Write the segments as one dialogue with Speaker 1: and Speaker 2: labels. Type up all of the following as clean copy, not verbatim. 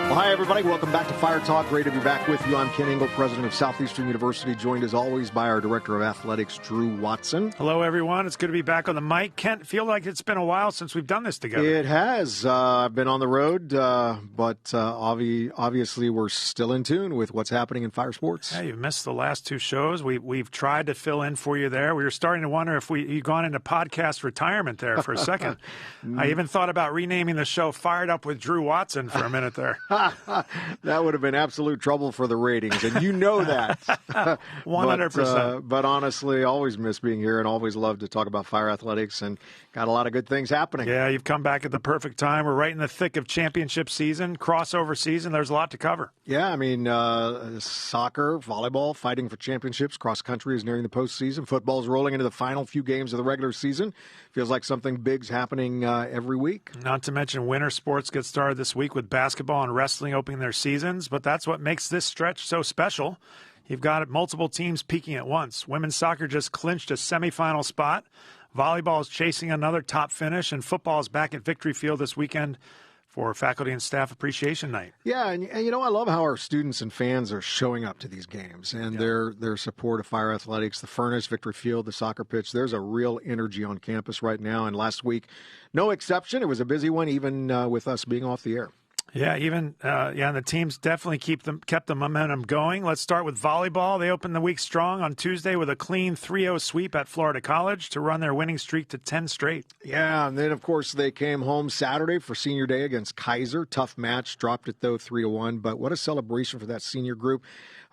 Speaker 1: Well, hi, everybody. Welcome back to Fire Talk. Great to be back with you. I'm Ken Ingle, president of Southeastern University, joined as always by our director of athletics, Drew Watson.
Speaker 2: Hello, everyone. It's good to be back on the mic. Kent, feel like it's been a while since we've done this together.
Speaker 1: It has. I've been on the road, but obviously we're still in tune with what's happening in fire sports.
Speaker 2: Yeah, you've missed the last two shows. We've tried to fill in for you there. We were starting to wonder if you'd gone into podcast retirement there for a second. I even thought about renaming the show Fired Up with Drew Watson for a minute there.
Speaker 1: That would have been absolute trouble for the ratings, and you know that.
Speaker 2: 100%.
Speaker 1: But honestly, always miss being here and always love to talk about fire athletics, and got a lot of good things happening.
Speaker 2: Yeah, you've come back at the perfect time. We're right in the thick of championship season, crossover season. There's a lot to cover.
Speaker 1: Yeah, I mean, soccer, volleyball, fighting for championships. Cross country is nearing the postseason. Football's rolling into the final few games of the regular season. Feels like something big's happening every week.
Speaker 2: Not to mention winter sports get started this week with basketball and wrestling opening their seasons, but that's what makes this stretch so special. You've got multiple teams peaking at once. Women's soccer just clinched a semifinal spot. Volleyball is chasing another top finish, and football is back at Victory Field this weekend for Faculty and Staff Appreciation Night.
Speaker 1: Yeah, and you know, I love how our students and fans are showing up to these games, and their support of fire athletics, the Furnace, Victory Field, the soccer pitch. There's a real energy on campus right now, and last week, no exception. It was a busy one, even with us being off the air.
Speaker 2: Yeah, and the teams definitely kept the momentum going. Let's start with volleyball. They opened the week strong on Tuesday with a clean 3-0 sweep at Florida College to run their winning streak to 10 straight.
Speaker 1: Yeah, and then, of course, they came home Saturday for senior day against Kaiser. Tough match, dropped it, though, 3-1. But what a celebration for that senior group.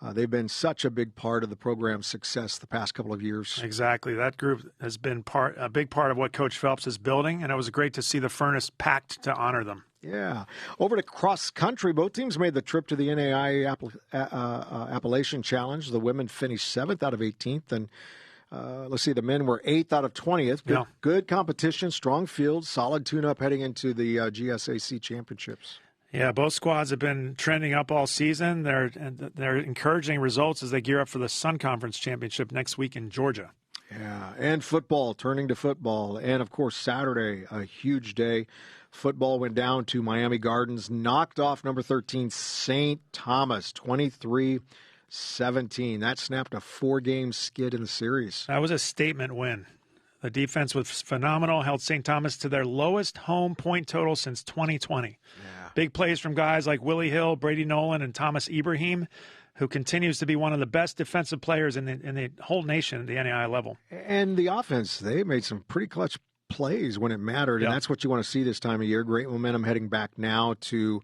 Speaker 1: They've been such a big part of the program's success the past couple of years.
Speaker 2: Exactly. That group has been a big part of what Coach Phelps is building, and it was great to see the Furnace packed to honor them.
Speaker 1: Yeah. Over to cross country, both teams made the trip to the NAIA Appalachian Challenge. The women finished 7th out of 18th, and let's see, the men were 8th out of 20th. Good competition, strong field, solid tune-up heading into the GSAC championships.
Speaker 2: Yeah, both squads have been trending up all season. They're encouraging results as they gear up for the Sun Conference Championship next week in Georgia.
Speaker 1: Yeah, and football, turning to football. And, of course, Saturday, a huge day. Football went down to Miami Gardens, knocked off number 13, St. Thomas, 23-17. That snapped a 4-game skid in the series.
Speaker 2: That was a statement win. The defense was phenomenal, held St. Thomas to their lowest home point total since 2020.
Speaker 1: Yeah.
Speaker 2: Big plays from guys like Willie Hill, Brady Nolan, and Thomas Ibrahim, who continues to be one of the best defensive players in the whole nation at the NAIA level.
Speaker 1: And the offense, they made some pretty clutch plays when it mattered, and that's what you want to see this time of year. Great momentum heading back now to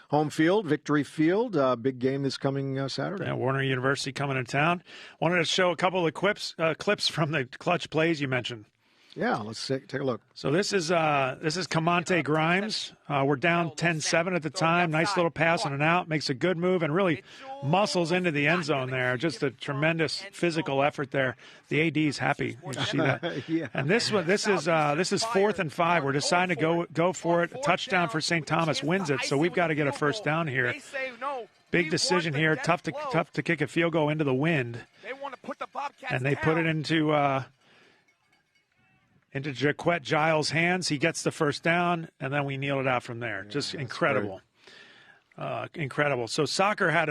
Speaker 1: home field, Victory Field. Big game this coming Saturday.
Speaker 2: Yeah, Warner University coming to town. Wanted to show a couple of clips from the clutch plays you mentioned.
Speaker 1: Yeah, let's take a look.
Speaker 2: So this is Camonte Grimes. We're down 10-7 at the time. Nice little pass on and out. Makes a good move and really muscles into the end zone there. Just a tremendous physical effort there. The AD's happy. You see that?
Speaker 1: Yeah.
Speaker 2: And this is 4th and 5. We're deciding to go for it. A touchdown for St. Thomas wins it. So we've got to get a first down here. Big decision here. Tough to kick a field goal into the wind. And they put it into Jaquette Giles' hands. He gets the first down, and then we kneel it out from there. Just incredible. Incredible. So soccer had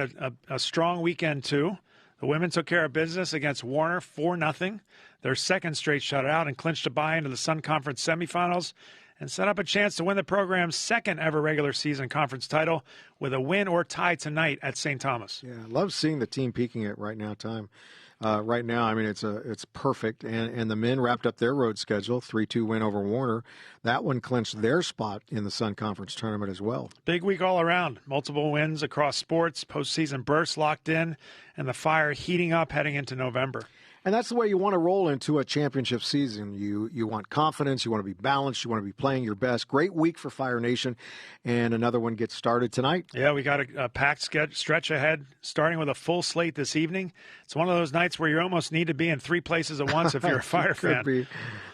Speaker 2: a strong weekend, too. The women took care of business against Warner 4-0, their second straight shutout, and clinched a bye into the Sun Conference semifinals and set up a chance to win the program's second ever regular season conference title with a win or tie tonight at St. Thomas.
Speaker 1: Yeah, I love seeing the team peaking at right now, I mean, it's perfect. And the men wrapped up their road schedule, 3-2 win over Warner. That one clinched their spot in the Sun Conference tournament as well.
Speaker 2: Big week all around. Multiple wins across sports, postseason bursts locked in, and the fire heating up heading into November.
Speaker 1: And that's the way you want to roll into a championship season. You want confidence. You want to be balanced. You want to be playing your best. Great week for Fire Nation. And another one gets started tonight.
Speaker 2: Yeah, we got a packed stretch ahead, starting with a full slate this evening. It's one of those nights where you almost need to be in 3 places at once if you're a Fire fan.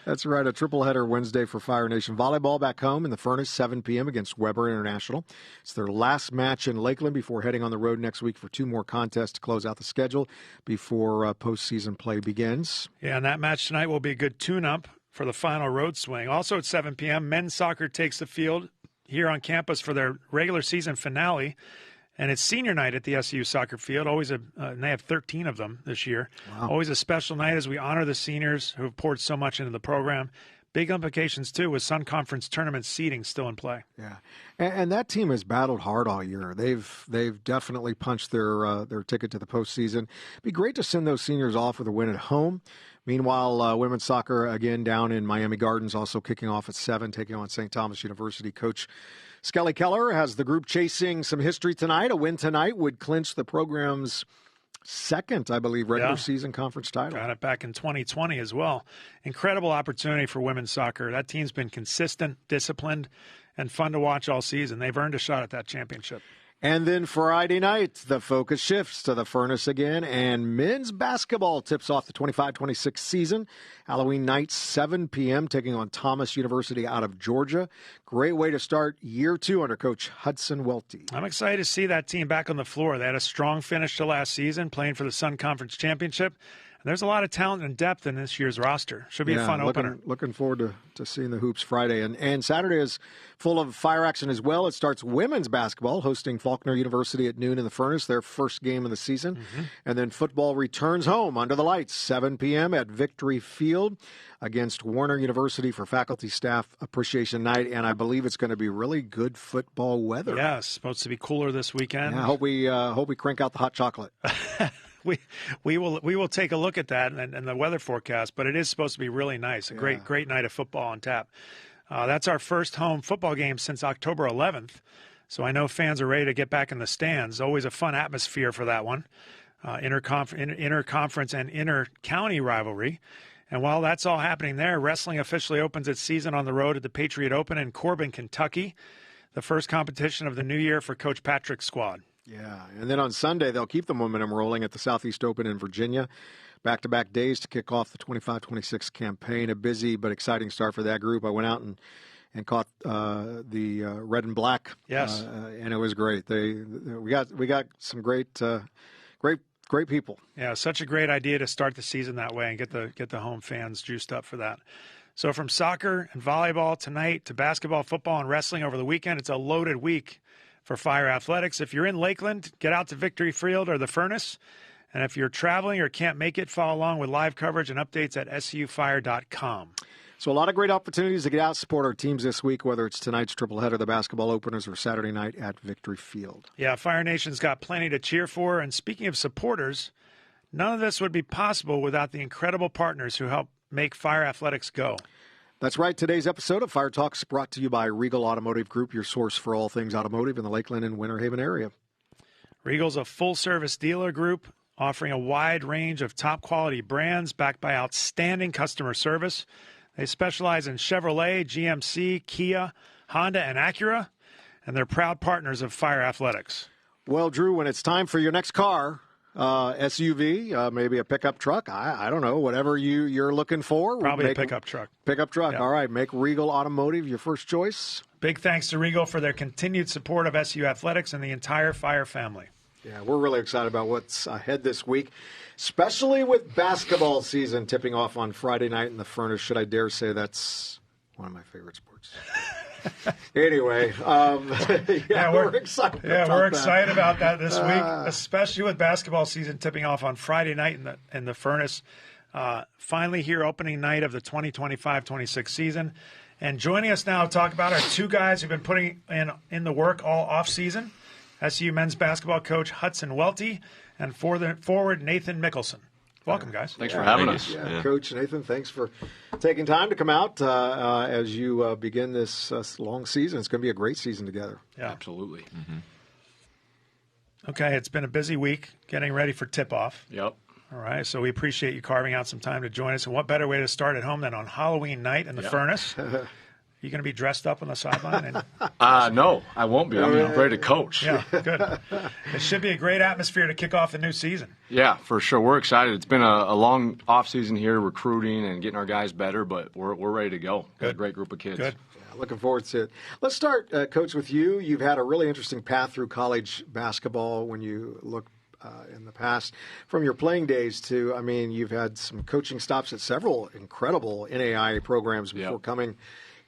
Speaker 1: That's right, a triple header Wednesday for Fire Nation. Volleyball back home in the Furnace, 7 p.m. against Weber International. It's their last match in Lakeland before heading on the road next week for 2 more contests to close out the schedule before postseason play begins.
Speaker 2: Yeah, and that match tonight will be a good tune-up for the final road swing. Also at 7 p.m., men's soccer takes the field here on campus for their regular season finale. And it's senior night at the SU soccer field. And they have 13 of them this year.
Speaker 1: Wow.
Speaker 2: Always a special night as we honor the seniors who have poured so much into the program. Big implications, too, with Sun Conference tournament seeding still in play.
Speaker 1: Yeah, and that team has battled hard all year. They've definitely punched their ticket to the postseason. It'd be great to send those seniors off with a win at home. Meanwhile, women's soccer, again, down in Miami Gardens, also kicking off at 7, taking on St. Thomas University. Coach Skelly Keller has the group chasing some history tonight. A win tonight would clinch the program's second, I believe, regular season conference title.
Speaker 2: Got it back in 2020 as well. Incredible opportunity for women's soccer. That team's been consistent, disciplined, and fun to watch all season. They've earned a shot at that championship.
Speaker 1: And then Friday night, the focus shifts to the Furnace again, and men's basketball tips off the 25-26 season. Halloween night, 7 p.m., taking on Thomas University out of Georgia. Great way to start year 2 under Coach Hudson Welty.
Speaker 2: I'm excited to see that team back on the floor. They had a strong finish to last season, playing for the Sun Conference Championship. There's a lot of talent and depth in this year's roster. Should be a fun opener.
Speaker 1: Looking forward to seeing the hoops Friday. And Saturday is full of fire action as well. It starts women's basketball, hosting Faulkner University at noon in the Furnace, their first game of the season. Mm-hmm. And then football returns home under the lights, 7 p.m. at Victory Field against Warner University for Faculty Staff Appreciation Night. And I believe it's going to be really good football weather.
Speaker 2: Yeah, it's supposed to be cooler this weekend.
Speaker 1: Yeah, I hope we crank out the hot chocolate.
Speaker 2: We will take a look at that and the weather forecast, but it is supposed to be really nice. A great night of football on tap. That's our first home football game since October 11th, so I know fans are ready to get back in the stands. Always a fun atmosphere for that one. Inter-conference and inter-county rivalry. And while that's all happening there, wrestling officially opens its season on the road at the Patriot Open in Corbin, Kentucky, the first competition of the new year for Coach Patrick's squad.
Speaker 1: Yeah, and then on Sunday, they'll keep the momentum rolling at the Southeast Open in Virginia. Back-to-back days to kick off the 25-26 campaign. A busy but exciting start for that group. I went out and caught the red and black.
Speaker 2: Yes.
Speaker 1: And it was great. We got some great people.
Speaker 2: Yeah, such a great idea to start the season that way and get the home fans juiced up for that. So from soccer and volleyball tonight to basketball, football, and wrestling over the weekend, it's a loaded week for Fire Athletics. If you're in Lakeland, get out to Victory Field or the Furnace. And if you're traveling or can't make it, follow along with live coverage and updates at sufire.com.
Speaker 1: So a lot of great opportunities to get out and support our teams this week, whether it's tonight's triple header, the basketball openers, or Saturday night at Victory Field.
Speaker 2: Yeah, Fire Nation's got plenty to cheer for. And speaking of supporters, none of this would be possible without the incredible partners who help make Fire Athletics go.
Speaker 1: That's right. Today's episode of Fire Talks is brought to you by Regal Automotive Group, your source for all things automotive in the Lakeland and Winter Haven area.
Speaker 2: Regal's a full-service dealer group offering a wide range of top-quality brands backed by outstanding customer service. They specialize in Chevrolet, GMC, Kia, Honda, and Acura, and they're proud partners of Fire Athletics.
Speaker 1: Well, Drew, when it's time for your next car, SUV, maybe a pickup truck. I don't know, whatever you're looking for.
Speaker 2: Probably a pickup truck.
Speaker 1: Pickup truck.
Speaker 2: Yep.
Speaker 1: All right. Make Regal Automotive your first choice.
Speaker 2: Big thanks to Regal for their continued support of SU Athletics and the entire Fire family.
Speaker 1: Yeah, we're really excited about what's ahead this week, especially with basketball season tipping off on Friday night in the Furnace. Should I dare say that's one of my favorite sports? Anyway, we're excited.
Speaker 2: Yeah, we're excited about that this week, especially with basketball season tipping off on Friday night in the Furnace. Finally, here opening night of the 2025-26 season, and joining us now to talk about our two guys who've been putting in the work all off season: SU men's basketball coach Hudson Welty and forward Nathan Mikkelson. Welcome, guys.
Speaker 3: Thanks for having us.
Speaker 1: Yeah. Coach Nathan, thanks for taking time to come out as you begin this long season. It's going to be a great season together.
Speaker 2: Yeah,
Speaker 3: absolutely. Mm-hmm.
Speaker 2: Okay, it's been a busy week getting ready for tip-off.
Speaker 3: Yep.
Speaker 2: All right, so we appreciate you carving out some time to join us. And what better way to start at home than on Halloween night in the Furnace? You going to be dressed up on the sideline?
Speaker 3: No, I won't be. I'm ready to coach.
Speaker 2: Yeah, good. It should be a great atmosphere to kick off the new season.
Speaker 3: Yeah, for sure. We're excited. It's been a long off season here, recruiting and getting our guys better, but we're ready to go.
Speaker 2: Good.
Speaker 3: A great group of kids.
Speaker 2: Good.
Speaker 1: Yeah, looking forward to it. Let's start, Coach, with you. You've had a really interesting path through college basketball when you look in the past, from your playing days to, you've had some coaching stops at several incredible NAIA programs before coming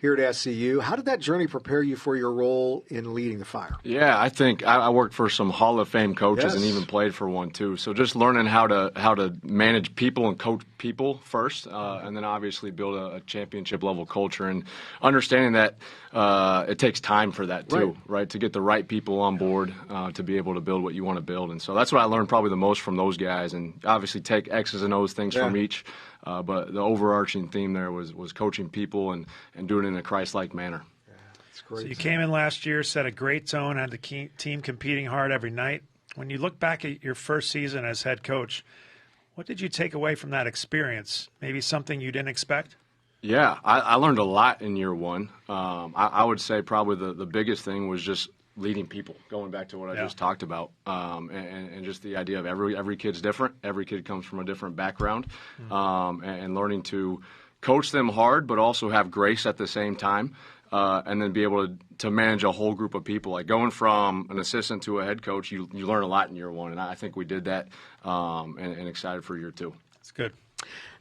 Speaker 1: here at SCU. How did that journey prepare you for your role in leading the Fire?
Speaker 3: Yeah, I think I worked for some Hall of Fame coaches and even played for one too. So just learning how to manage people and coach people first, and then obviously build a championship level culture, and understanding that it takes time for that too, right? To get the right people on board to be able to build what you want to build. And so that's what I learned probably the most from those guys, and obviously take X's and O's things from each. But the overarching theme there was coaching people and doing it in a Christ-like manner.
Speaker 1: Yeah, that's great.
Speaker 2: So you came in last year, set a great tone, had the team competing hard every night. When you look back at your first season as head coach, what did you take away from that experience? Maybe something you didn't expect?
Speaker 3: Yeah, I learned a lot in year one. I would say probably the biggest thing was just leading people, going back to what I just talked about, and just the idea of every kid's different. Every kid comes from a different background, and learning to coach them hard, but also have grace at the same time, and then be able to manage a whole group of people. Like going from an assistant to a head coach, you learn a lot in year one, and I think we did that, and excited for year two.
Speaker 2: That's good.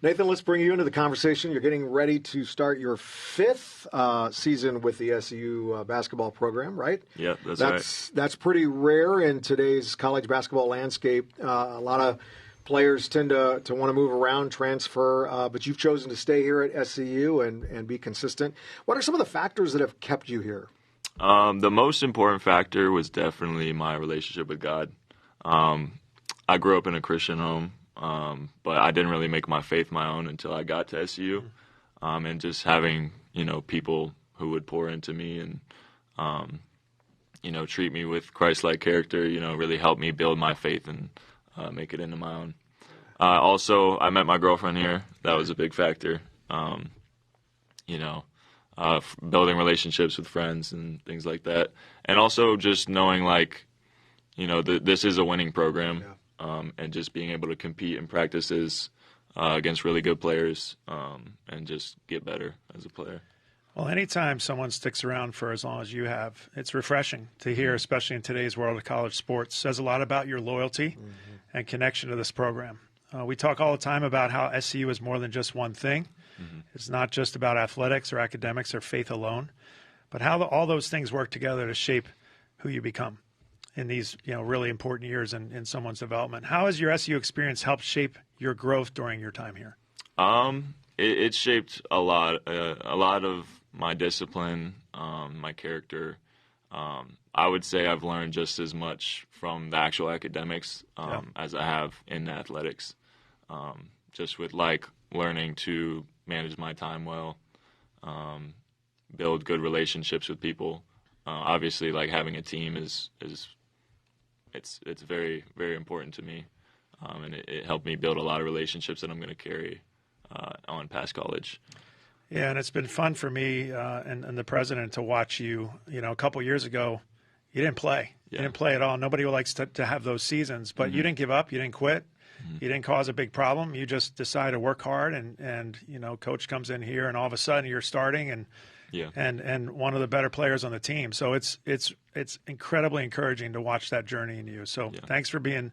Speaker 1: Nathan, let's bring you into the conversation. You're getting ready to start your fifth season with the SCU basketball program, right?
Speaker 4: Yeah, that's right.
Speaker 1: That's pretty rare in today's college basketball landscape. A lot of players tend to want to move around, transfer, but you've chosen to stay here at SCU and be consistent. What are some of the factors that have kept you here?
Speaker 4: The most important factor was definitely my relationship with God. I grew up in a Christian home. But I didn't really make my faith my own until I got to SCU, and just having, people who would pour into me and, treat me with Christ-like character, really helped me build my faith and make it into my own. Also, I met my girlfriend here. That was a big factor. Building relationships with friends and things like that. And also just knowing, this is a winning program. Yeah. And just being able to compete in practices against really good players, and just get better as a player.
Speaker 2: Well, anytime someone sticks around for as long as you have, it's refreshing to hear, especially in today's world of college sports. It says a lot about your loyalty and connection to this program. We talk all the time about how SCU is more than just one thing. It's not just about athletics or academics or faith alone, but how all those things work together to shape who you become in these really important years in someone's development. How has your SCU experience helped shape your growth during your time here?
Speaker 4: It shaped a lot of my discipline, my character. I would say I've learned just as much from the actual academics as I have in athletics. Just with learning to manage my time well, build good relationships with people. Obviously, having a team is it's very, very important to me, and it helped me build a lot of relationships that I'm going to carry on past college.
Speaker 2: Yeah, and it's been fun for me and the president to watch you. A couple years ago, you didn't play. Yeah. You didn't play at all. Nobody likes to have those seasons, but you didn't give up. You didn't quit. You didn't cause a big problem. You just decided to work hard, and coach comes in here, and all of a sudden you're starting and one of the better players on the team. So it's incredibly encouraging to watch that journey in you. So thanks for being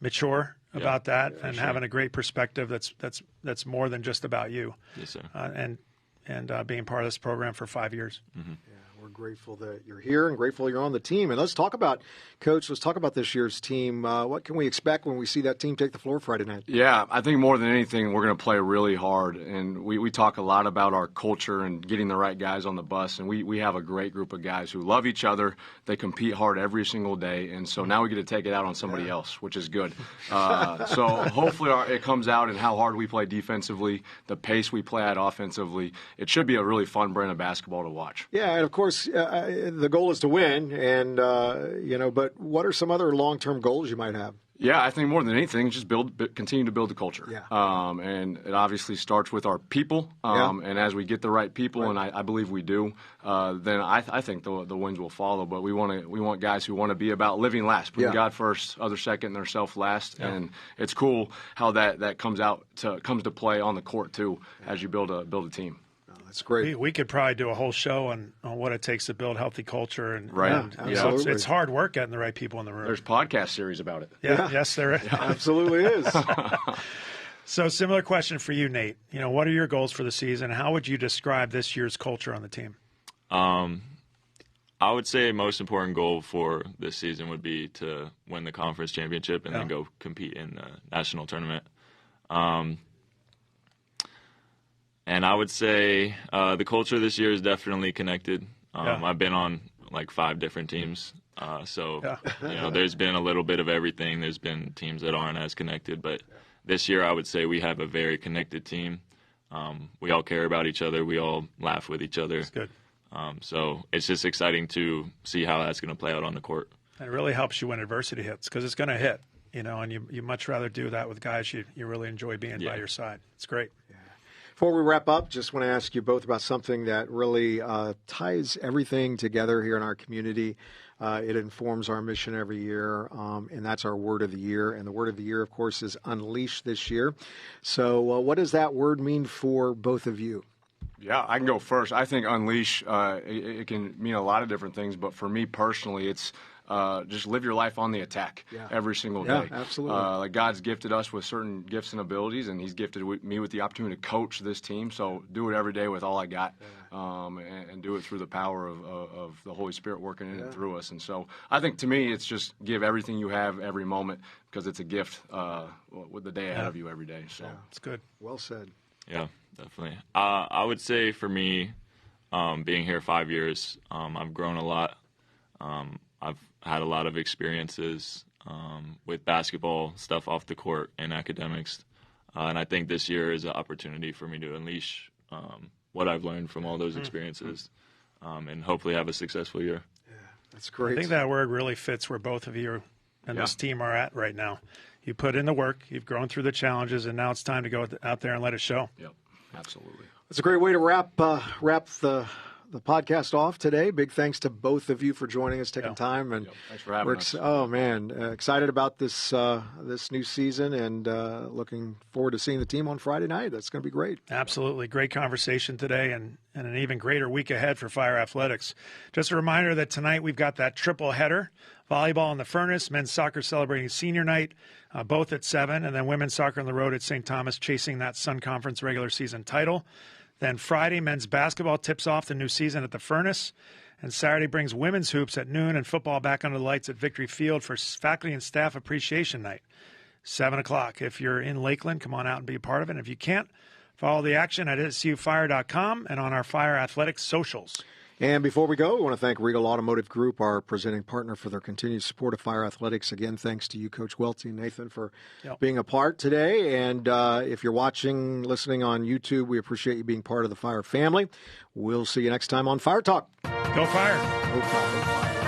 Speaker 2: mature about that and having a great perspective that's more than just about you.
Speaker 4: Yes, sir.
Speaker 2: And being part of this program for 5 years.
Speaker 1: Yeah, we're grateful that you're here and grateful you're on the team. And let's talk about this year's team. What can we expect when we see that team take the floor Friday night?
Speaker 3: Yeah, I think more than anything, we're going to play really hard. And we talk a lot about our culture and getting the right guys on the bus. And we have a great group of guys who love each other. They compete hard every single day. And so now we get to take it out on somebody else, which is good. So hopefully it comes out in how hard we play defensively, the pace we play at offensively. It should be a really fun brand of basketball to watch.
Speaker 1: Yeah, and of course, the goal is to win. And, but what are some other long-term goals you might have?
Speaker 3: Yeah, I think more than anything, just continue to build the culture.
Speaker 1: Yeah.
Speaker 3: And it obviously starts with our people. And as we get the right people, and I believe we do, then I think the wins will follow. But we want guys who want to be about living last, putting God first, others second, and themselves last. Yeah. And it's cool how that comes to play on the court too, as you build a team.
Speaker 1: That's great.
Speaker 2: We could probably do a whole show on what it takes to build healthy culture. And it's hard work getting the right people in the room.
Speaker 3: There's podcast series about it.
Speaker 2: Yeah. Yes, there is.
Speaker 1: Yeah, absolutely is.
Speaker 2: So similar question for you, Nate. What are your goals for the season? How would you describe this year's culture on the team?
Speaker 4: I would say most important goal for this season would be to win the conference championship and then go compete in the national tournament. And I would say the culture this year is definitely connected. I've been on like 5 different teams. There's been a little bit of everything. There's been teams that aren't as connected, but this year I would say we have a very connected team. We all care about each other. We all laugh with each other.
Speaker 2: That's good.
Speaker 4: So it's just exciting to see how that's going to play out on the court.
Speaker 2: It really helps you when adversity hits, because it's going to hit, and you much rather do that with guys you really enjoy being by your side. It's great. Yeah.
Speaker 1: Before we wrap up, just want to ask you both about something that really ties everything together here in our community. It informs our mission every year, and that's our word of the year. And the word of the year, of course, is unleash this year. So what does that word mean for both of you?
Speaker 3: Yeah, I can go first. I think unleash, it can mean a lot of different things, but for me personally, it's just live your life on the attack every single day.
Speaker 1: Yeah, absolutely.
Speaker 3: Like God's gifted us with certain gifts and abilities, and He's gifted me with the opportunity to coach this team. So do it every day with all I got, and do it through the power of the Holy Spirit working in and through us. And so I think to me, it's just give everything you have every moment, because it's a gift with the day ahead of you every day. So
Speaker 2: it's good.
Speaker 1: Well said.
Speaker 4: Yeah, definitely. I would say for me, being here 5 years, I've grown a lot. I've had a lot of experiences with basketball, stuff off the court, and academics. And I think this year is an opportunity for me to unleash what I've learned from all those experiences and hopefully have a successful year.
Speaker 1: Yeah, that's great.
Speaker 2: I think that word really fits where both of you and this team are at right now. You put in the work, you've grown through the challenges, and now it's time to go out there and let it show.
Speaker 3: Yep, absolutely.
Speaker 1: That's a great way to wrap the podcast off today. Big thanks to both of you for joining us, taking time, and
Speaker 3: thanks for having us.
Speaker 1: Oh man, excited about this new season, and looking forward to seeing the team on Friday night. That's going to be great.
Speaker 2: Absolutely, great conversation today, and an even greater week ahead for Fire Athletics. Just a reminder that tonight we've got that triple header: volleyball in the Furnace, men's soccer celebrating senior night, both at 7, and then women's soccer on the road at St. Thomas, chasing that Sun Conference regular season title. Then Friday, men's basketball tips off the new season at the Furnace. And Saturday brings women's hoops at noon and football back under the lights at Victory Field for faculty and staff appreciation night, 7 o'clock. If you're in Lakeland, come on out and be a part of it. And if you can't, follow the action at SUFire.com and on our Fire Athletics socials.
Speaker 1: And before we go, we want to thank Regal Automotive Group, our presenting partner, for their continued support of Fire Athletics. Again, thanks to you, Coach Welty and Nathan, for being a part today. And if you're watching, listening on YouTube, we appreciate you being part of the Fire family. We'll see you next time on Fire Talk.
Speaker 2: Go Fire.
Speaker 1: Go Fire. Go Fire.